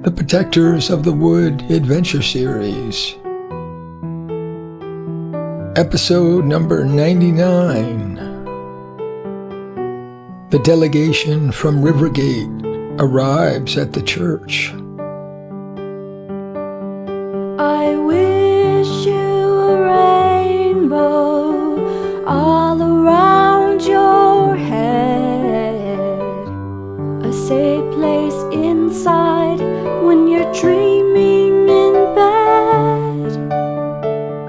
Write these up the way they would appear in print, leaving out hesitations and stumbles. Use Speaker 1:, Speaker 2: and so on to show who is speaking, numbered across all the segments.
Speaker 1: the Protectors of the Wood Adventure Series. Episode number 99. The delegation from Rivergate arrives at the church.
Speaker 2: I wish you a rainbow all around your head, a safe place inside when you're dreaming in bed,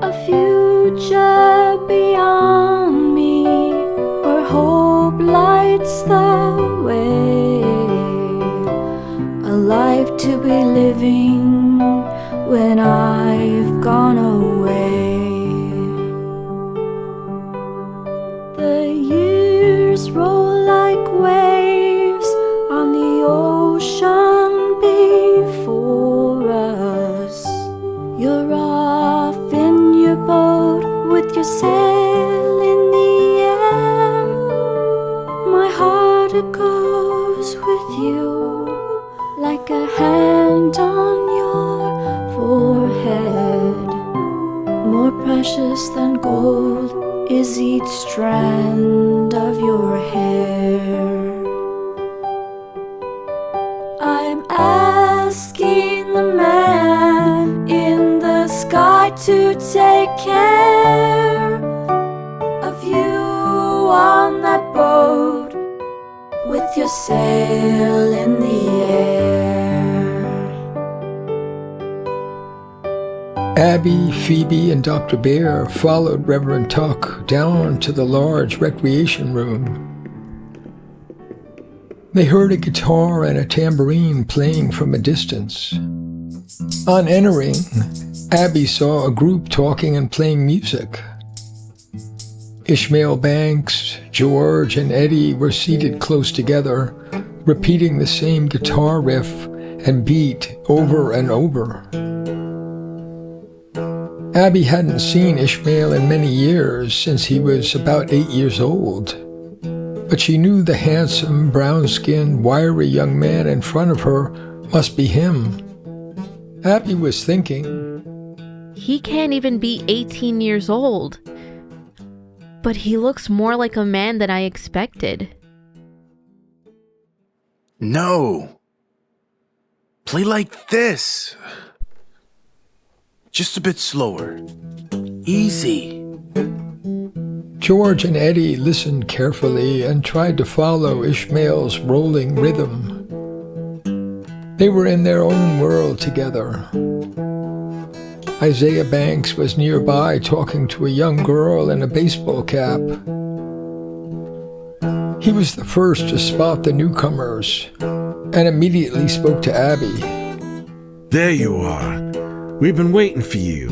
Speaker 2: a future beyond me where hope lights the way, a life to be living when I've gone away. The years roll like waves on the ocean before us. You're off in your boat with your sail in the air. My heart goes with you like a hand on your forehead. More precious than gold is each strand of your hair. I'm asking the man in the sky to take care of you on that boat with your sail in the air.
Speaker 1: Abby, Phoebe, and Dr. Bear followed Reverend Tuck down to the large recreation room. They heard a guitar and a tambourine playing from a distance. On entering, Abby saw a group talking and playing music. Ishmael, Banks, George, and Eddie were seated close together, repeating the same guitar riff and beat over and over. Abby hadn't seen Ishmael in many years, since he was about 8 years old, but she knew the handsome, brown-skinned, wiry young man in front of her must be him. Abby was thinking,
Speaker 3: he can't even be 18 years old, but he looks more like a man than I expected.
Speaker 4: No. Play like this. Just a bit slower. Easy.
Speaker 1: George and Eddie listened carefully and tried to follow Ishmael's rolling rhythm. They were in their own world together. Isaiah Banks was nearby talking to a young girl in a baseball cap. He was the first to spot the newcomers and immediately spoke to Abby.
Speaker 5: There you are. We've been waiting for you.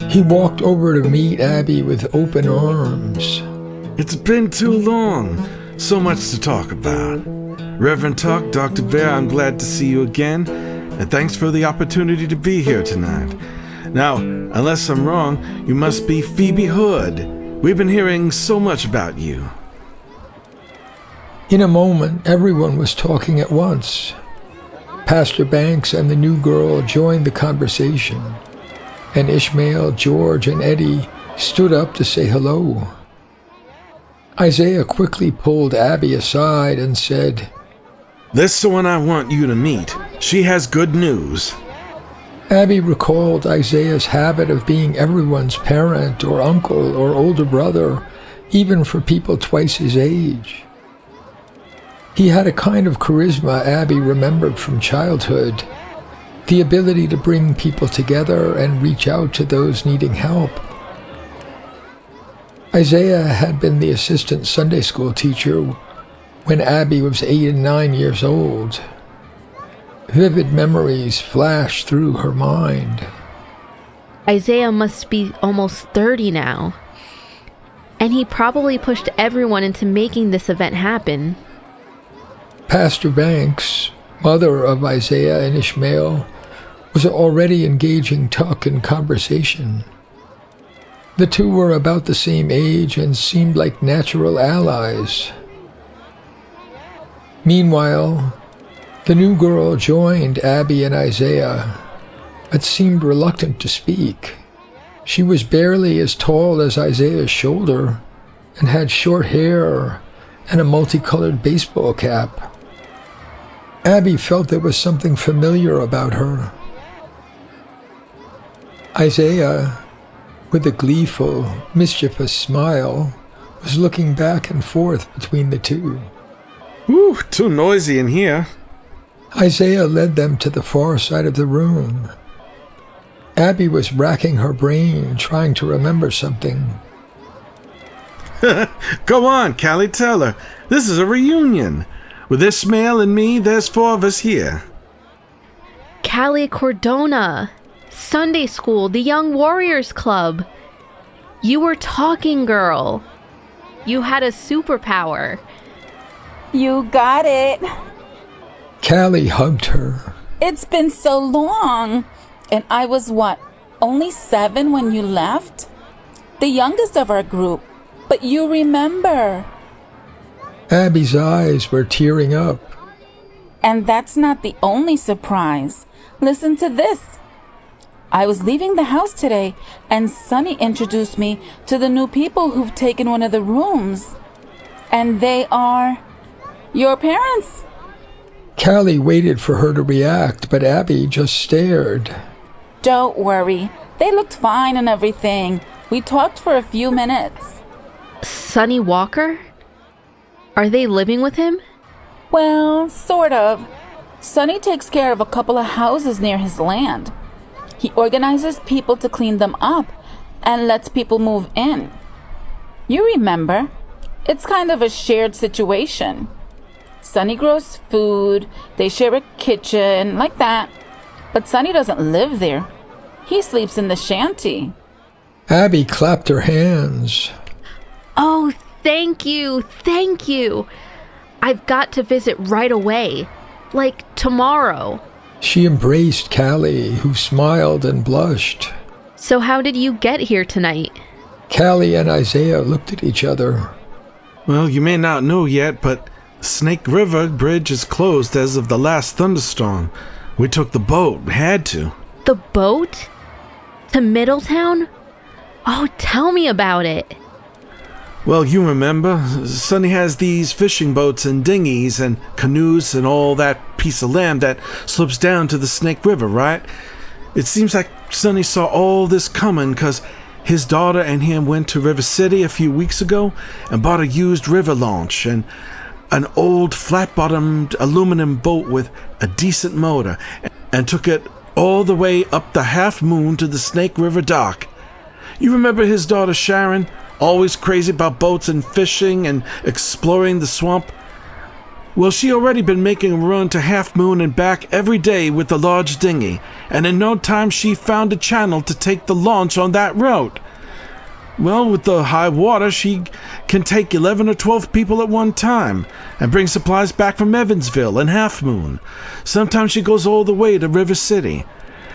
Speaker 1: He walked over to meet Abby with open arms.
Speaker 5: It's been too long. So much to talk about. Reverend Tuck, Dr. Bear, I'm glad to see you again, and thanks for the opportunity to be here tonight. Now, unless I'm wrong, you must be Phoebe Hood. We've been hearing so much about you.
Speaker 1: In a moment, everyone was talking at once. Pastor Banks and the new girl joined the conversation, and Ishmael, George, and Eddie stood up to say hello. Isaiah quickly pulled Abby aside and said,
Speaker 5: "This is the one I want you to meet. She has good news."
Speaker 1: Abby recalled Isaiah's habit of being everyone's parent or uncle or older brother, even for people twice his age. He had a kind of charisma Abby remembered from childhood, the ability to bring people together and reach out to those needing help. Isaiah had been the assistant Sunday school teacher when Abby was 8 and 9 years old. Vivid memories flashed through her mind.
Speaker 3: Isaiah must be almost 30 now, and he probably pushed everyone into making this event happen.
Speaker 1: Pastor Banks, mother of Isaiah and Ishmael, was already engaging Tuck in conversation. The two were about the same age and seemed like natural allies. Meanwhile, The new girl joined Abby and Isaiah, but seemed reluctant to speak. She was barely as tall as Isaiah's shoulder and had short hair and a multicolored baseball cap. Abby felt there was something familiar about her. Isaiah, with a gleeful, mischievous smile, was looking back and forth between the two.
Speaker 5: Ooh, too noisy in here.
Speaker 1: Isaiah led them to the far side of the room. Abby was racking her brain, trying to remember something.
Speaker 5: Go on, Cali, tell her. This is a reunion. With Ishmael and me, there's 4 of us here.
Speaker 3: Cali Cordona, Sunday School, the Young Warriors Club. You were talking, girl. You had a superpower.
Speaker 6: You got it.
Speaker 1: Cali hugged her.
Speaker 6: It's been so long. And I was what, only 7 when you left? The youngest of our group. But you remember.
Speaker 1: Abby's eyes were tearing up.
Speaker 6: And that's not the only surprise. Listen to this. I was leaving the house today, and Sonny introduced me to the new people who've taken one of the rooms. And they are your parents.
Speaker 1: Cali waited for her to react, but Abby just stared.
Speaker 6: Don't worry. They looked fine and everything. We talked for a few minutes.
Speaker 3: Sonny Walker? Are they living with him?
Speaker 6: Well, sort of. Sonny takes care of a couple of houses near his land. He organizes people to clean them up and lets people move in. You remember, it's kind of a shared situation. Sonny grows food, they share a kitchen, like that. But Sonny doesn't live there. He sleeps in the shanty.
Speaker 1: Abby clapped her hands.
Speaker 3: Oh, thank you, thank you. I've got to visit right away, like tomorrow.
Speaker 1: She embraced Cali, who smiled and blushed.
Speaker 3: So how did you get here tonight?
Speaker 1: Cali and Isaiah looked at each other.
Speaker 5: Well, you may not know yet, but Snake River Bridge is closed as of the last thunderstorm. We took the boat, had to.
Speaker 3: The boat? To Middletown? Oh, tell me about it.
Speaker 5: Well, you remember, Sonny has these fishing boats and dinghies and canoes and all that piece of land that slips down to the Snake River, right? It seems like Sonny saw all this coming because his daughter and him went to River City a few weeks ago and bought a used river launch and an old flat-bottomed aluminum boat with a decent motor and took it all the way up the Half Moon to the Snake River dock. You remember his daughter Sharon? Always crazy about boats and fishing and exploring the swamp? Well, she already been making a run to Half Moon and back every day with the large dinghy, and in no time she found a channel to take the launch on that route. Well, with the high water, she can take 11 or 12 people at one time and bring supplies back from Evansville and Half Moon. Sometimes she goes all the way to River City.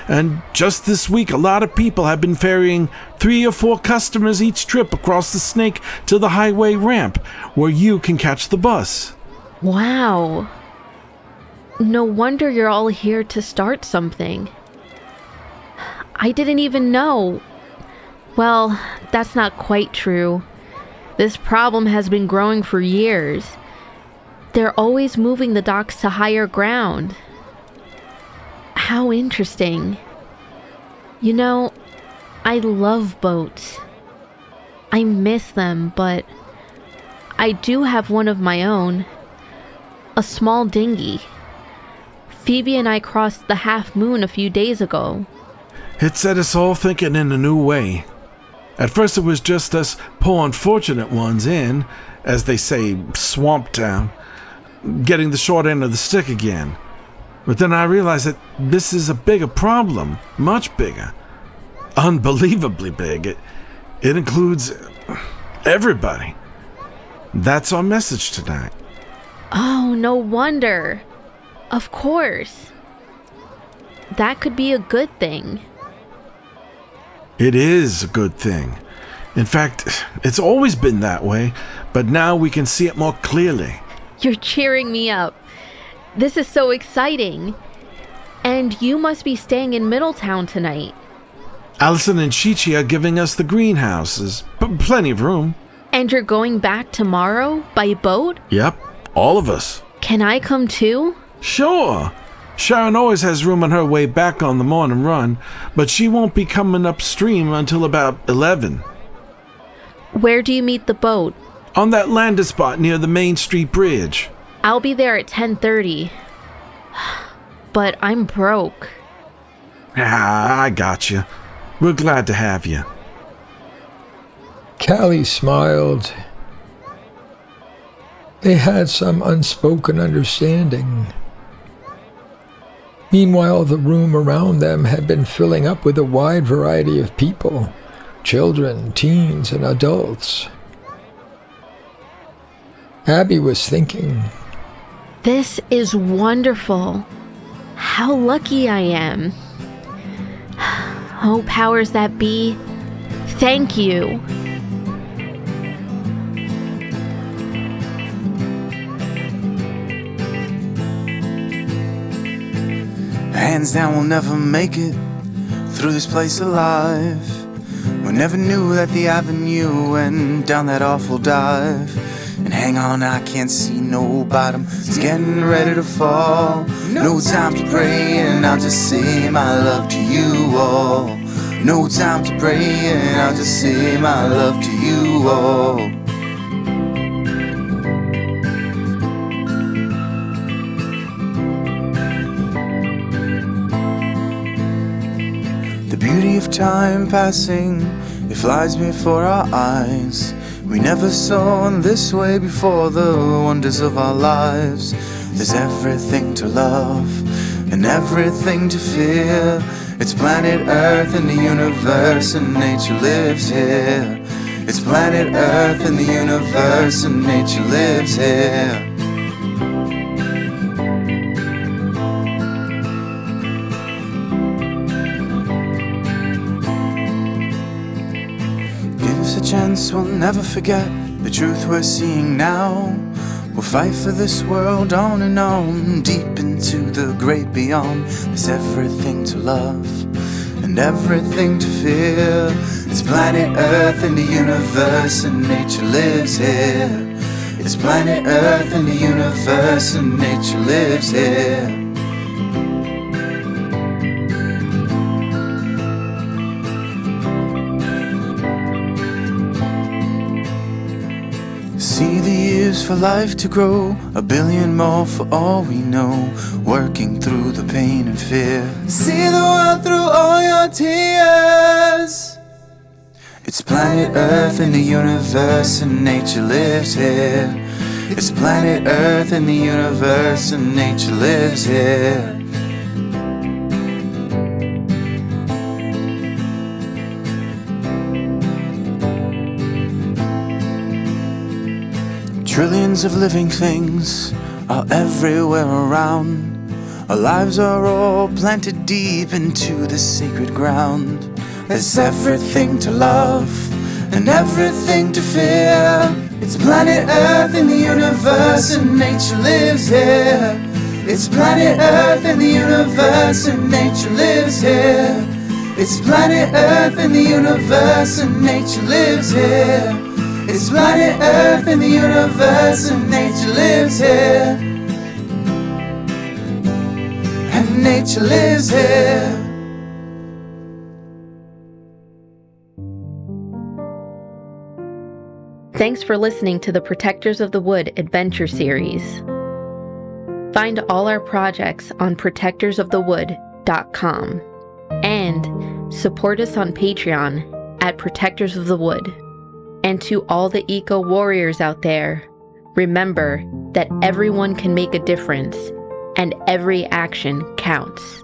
Speaker 5: And just this week, a lot of people have been ferrying 3 or 4 customers each trip across the Snake to the highway ramp, where you can catch the bus.
Speaker 3: Wow. No wonder you're all here to start something. I didn't even know. Well, that's not quite true. This problem has been growing for years. They're always moving the docks to higher ground. How interesting. You know, I love boats. I miss them, but I do have one of my own. A small dinghy. Phoebe and I crossed the Half Moon a few days ago.
Speaker 5: It set us all thinking in a new way. At first it was just us poor unfortunate ones in, as they say, swamp town, getting the short end of the stick again. But then I realized that this is a bigger problem, much bigger. Unbelievably big. It includes everybody. That's our message tonight.
Speaker 3: Oh, no wonder. Of course. That could be a good thing.
Speaker 5: It is a good thing. In fact, it's always been that way, but now we can see it more clearly.
Speaker 3: You're cheering me up. This is so exciting. And you must be staying in Middletown tonight.
Speaker 5: Allison and Chi-Chi are giving us the greenhouses. Plenty of room.
Speaker 3: And you're going back tomorrow by boat?
Speaker 5: Yep, all of us.
Speaker 3: Can I come too?
Speaker 5: Sure. Sharon always has room on her way back on the morning run, but she won't be coming upstream until about 11.
Speaker 3: Where do you meet the boat?
Speaker 5: On that landing spot near the Main Street Bridge.
Speaker 3: I'll be there at 10:30. But I'm broke.
Speaker 5: I got you. We're glad to have you.
Speaker 1: Cali smiled. They had some unspoken understanding. Meanwhile, the room around them had been filling up with a wide variety of people, children, teens, and adults. Abby was thinking,
Speaker 3: This is wonderful. How lucky I am. Oh, powers that be, thank you.
Speaker 4: Hands down, we'll never make it through this place alive. We never knew that the avenue went down that awful dive. And hang on, I can't see no bottom, it's getting ready to fall. No time to pray, and I'll just say my love to you all. No time to pray, and I'll just say my love to you all. The beauty of time passing, it flies before our eyes. We never saw in this way before the wonders of our lives. There's everything to love and everything to fear. It's planet Earth and the universe, and nature lives here. It's planet Earth and the universe, and nature lives here. Chance we'll never forget the truth we're seeing now. We'll fight for this world on and on, deep into the great beyond. There's everything to love and everything to fear. It's planet Earth and the universe, and nature lives here. It's planet Earth and the universe, and nature lives here. See the years for life to grow, 1 billion more for all we know, working through the pain and fear. See the world through all your tears. It's planet Earth and the universe, and nature lives here. It's planet Earth and the universe, and nature lives here. Trillions of living things are everywhere around. Our lives are all planted deep into this sacred ground. There's everything to love and everything to fear. It's planet Earth and the universe, and nature lives here. It's planet Earth and the universe, and nature lives here. It's planet Earth and the universe, and nature lives here. It's planet Earth and the universe, and nature lives here. And nature lives here.
Speaker 3: Thanks for listening to the Protectors of the Wood Adventure Series. Find all our projects on protectorsofthewood.com and support us on Patreon at Protectors of the Wood. And to all the eco warriors out there, remember that everyone can make a difference and every action counts.